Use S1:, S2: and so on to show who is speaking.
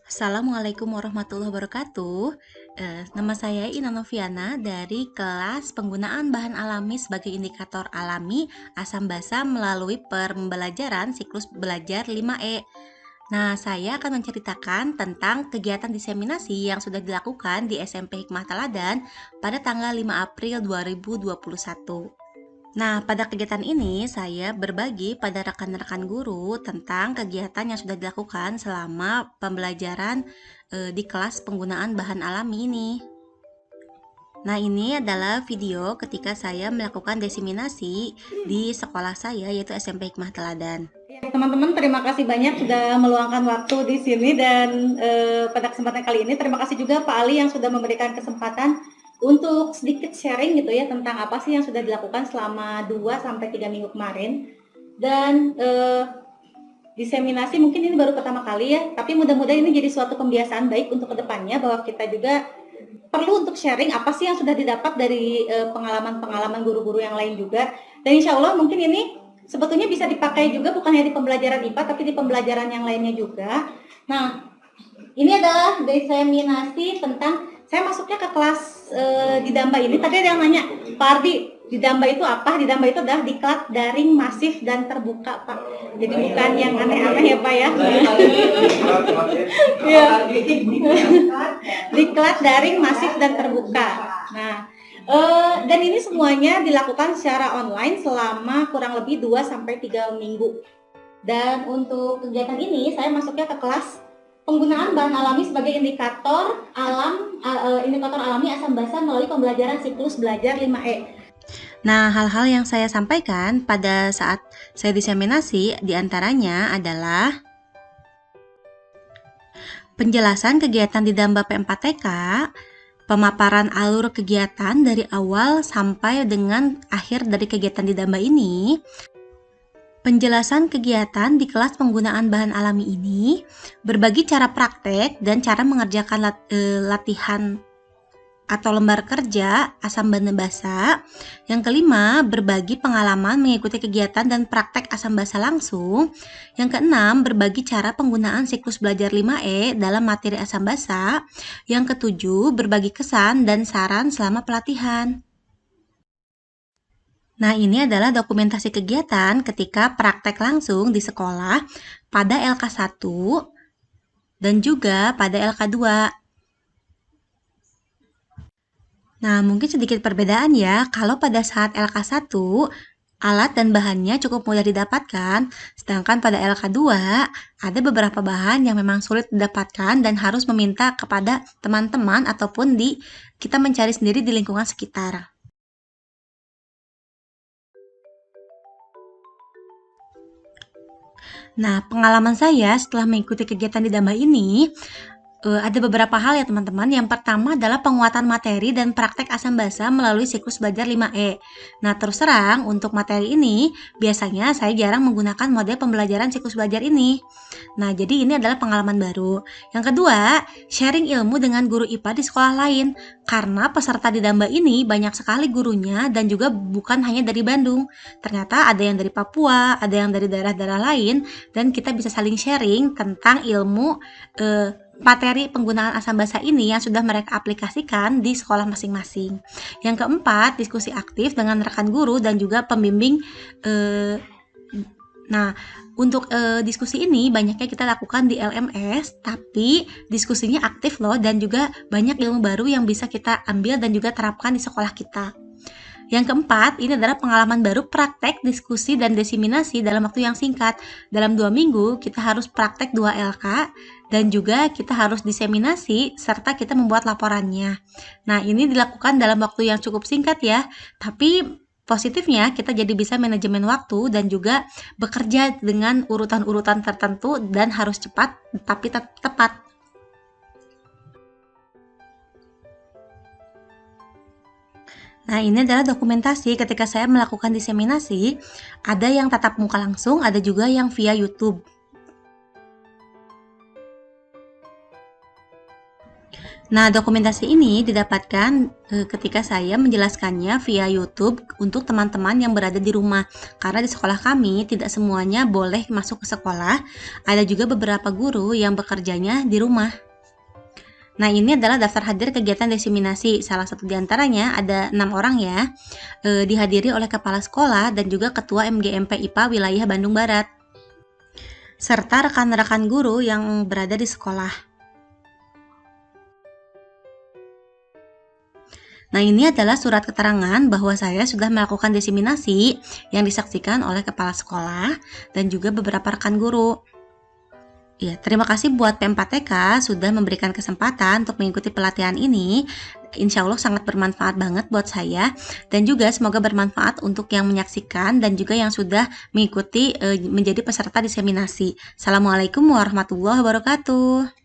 S1: Assalamualaikum warahmatullahi wabarakatuh. Nama saya Ina Noviana dari kelas penggunaan bahan alami sebagai indikator alami asam basa melalui pembelajaran siklus belajar 5E. Nah, saya akan menceritakan tentang kegiatan diseminasi yang sudah dilakukan di SMP Hikmah Teladan pada tanggal 5 April 2021. Nah, pada kegiatan ini saya berbagi pada rekan-rekan guru tentang kegiatan yang sudah dilakukan selama pembelajaran di kelas penggunaan bahan alami ini. Nah, ini adalah video ketika saya melakukan diseminasi di sekolah saya, yaitu SMP Hikmah Teladan.
S2: Teman-teman, terima kasih banyak sudah meluangkan waktu di sini dan pada kesempatan kali ini terima kasih juga Pak Ali yang sudah memberikan kesempatan untuk sedikit sharing gitu ya tentang apa sih yang sudah dilakukan selama 2-3 minggu kemarin. Dan diseminasi mungkin ini baru pertama kali ya, tapi mudah-mudahan ini jadi suatu kebiasaan baik untuk kedepannya bahwa kita juga perlu untuk sharing apa sih yang sudah didapat dari pengalaman-pengalaman guru-guru yang lain juga. Dan insya Allah mungkin ini sebetulnya bisa dipakai juga bukan hanya di pembelajaran IPA tapi di pembelajaran yang lainnya juga. Nah, ini adalah diseminasi tentang saya masuknya ke kelas di Damba ini. Tadi ada yang nanya, Pak Ardi, di Damba itu apa? Di Damba itu adalah diklat daring masif dan terbuka, Pak. Jadi bukan yang aneh-aneh ya, Pak ya. Iya. Diklat daring masif dan terbuka. Nah, dan ini semuanya dilakukan secara online selama kurang lebih 2-3 minggu. Dan untuk kegiatan ini saya masuknya ke kelas penggunaan bahan alami sebagai indikator alami asam basa melalui pembelajaran siklus belajar 5E.
S1: Nah, hal-hal yang saya sampaikan pada saat saya diseminasi diantaranya adalah penjelasan kegiatan di Damba P4TK, pemaparan alur kegiatan dari awal sampai dengan akhir dari kegiatan di Damba ini, penjelasan kegiatan di kelas penggunaan bahan alami ini, berbagi cara praktek dan cara mengerjakan latihan atau lembar kerja asam basa. Yang kelima, berbagi pengalaman mengikuti kegiatan dan praktek asam basa langsung. Yang keenam, berbagi cara penggunaan siklus belajar 5E dalam materi asam basa. Yang ketujuh, berbagi kesan dan saran selama pelatihan. Nah, ini adalah dokumentasi kegiatan ketika praktek langsung di sekolah pada LK1 dan juga pada LK2. Nah, mungkin sedikit perbedaan ya. Kalau pada saat LK1, alat dan bahannya cukup mudah didapatkan, sedangkan pada LK2 ada beberapa bahan yang memang sulit didapatkan dan harus meminta kepada teman-teman ataupun kita mencari sendiri di lingkungan sekitar. Nah, pengalaman saya setelah mengikuti kegiatan di Damba ini, ada beberapa hal ya teman-teman. Yang pertama adalah penguatan materi dan praktek asam basa melalui siklus belajar 5E. Nah, terus terang untuk materi ini biasanya saya jarang menggunakan model pembelajaran siklus belajar ini. Nah, jadi ini adalah pengalaman baru. Yang kedua, sharing ilmu dengan guru IPA di sekolah lain. Karena peserta di Damba ini banyak sekali gurunya dan juga bukan hanya dari Bandung. Ternyata ada yang dari Papua, ada yang dari daerah-daerah lain, dan kita bisa saling sharing tentang ilmu materi penggunaan asam basa ini yang sudah mereka aplikasikan di sekolah masing-masing. Yang keempat, diskusi aktif dengan rekan guru dan juga pembimbing. Nah, untuk diskusi ini banyaknya kita lakukan di LMS, tapi diskusinya aktif loh dan juga banyak ilmu baru yang bisa kita ambil dan juga terapkan di sekolah kita. Yang keempat, ini adalah pengalaman baru praktek, diskusi, dan diseminasi dalam waktu yang singkat. Dalam 2 minggu, kita harus praktek 2 LK, dan juga kita harus diseminasi, serta kita membuat laporannya. Nah, ini dilakukan dalam waktu yang cukup singkat ya, tapi positifnya kita jadi bisa manajemen waktu dan juga bekerja dengan urutan-urutan tertentu dan harus cepat, tapi tepat. Nah, ini adalah dokumentasi ketika saya melakukan diseminasi. Ada yang tatap muka langsung, ada juga yang via YouTube. Nah, dokumentasi ini didapatkan ketika saya menjelaskannya via YouTube untuk teman-teman yang berada di rumah. Karena di sekolah kami tidak semuanya boleh masuk ke sekolah. Ada juga beberapa guru yang bekerjanya di rumah. Nah, ini adalah daftar hadir kegiatan diseminasi. Salah satu diantaranya ada 6 orang ya, dihadiri oleh kepala sekolah dan juga ketua MGMP IPA wilayah Bandung Barat, serta rekan-rekan guru yang berada di sekolah. Nah, ini adalah surat keterangan bahwa saya sudah melakukan diseminasi yang disaksikan oleh kepala sekolah dan juga beberapa rekan guru. Ya, terima kasih buat P4TK sudah memberikan kesempatan untuk mengikuti pelatihan ini. Insya Allah sangat bermanfaat banget buat saya dan juga semoga bermanfaat untuk yang menyaksikan dan juga yang sudah mengikuti menjadi peserta diseminasi. Assalamualaikum warahmatullahi wabarakatuh.